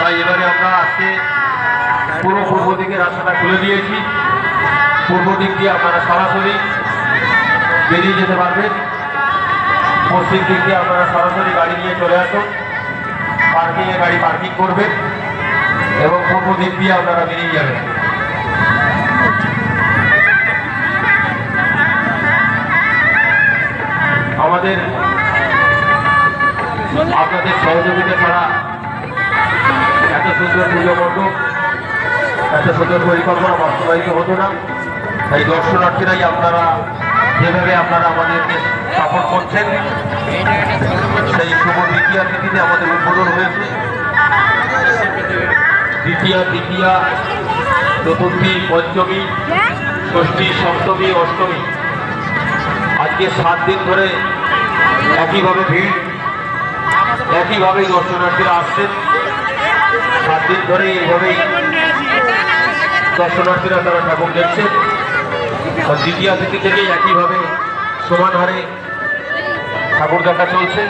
তাই এবারে আমরা আজকে পুরো পূর্ব দিকের রাস্তাটা খুলে দিয়েছি। পূর্ব দিক দিয়ে আপনারা সরাসরি বেরিয়ে যেতে পারবেন। পশ্চিম দিক দিয়ে আপনারা সরাসরি গাড়ি নিয়ে চলে আসুন, পার্কিংয়ে গাড়ি পার্কিং করবেন এবং পূর্ব দিক দিয়ে আপনারা বেরিয়ে যাবেন। আমাদের আপনাদের সহযোগিতা ছাড়া এত সুন্দর পুজো মণ্ডপ, এত সুন্দর পরিকল্পনা বাস্তবায়িত হতো না। তাই দর্শনার্থীরাই আপনারা যেভাবে আপনারা আমাদেরকে সাপোর্ট করছেন, সেই শুভ দ্বিতীয়া তিথিতে আমাদের উদ্বোধন হয়েছে। দ্বিতীয়া, তৃতীয়া, চতুর্থী, পঞ্চমী, ষষ্ঠী, সপ্তমী, অষ্টমী, আজকে 7 দিন ধরে একইভাবে ভিড়, একইভাবেই দর্শনার্থীরা আসছেন। 7 দিন ধরে এইভাবেই দর্শনার্থীরা তারা ঠাকুর দেখছেন। দ্বিতীয়া তিথি থেকে একইভাবে সমান হারে ঠাকুর দেখা চলছে।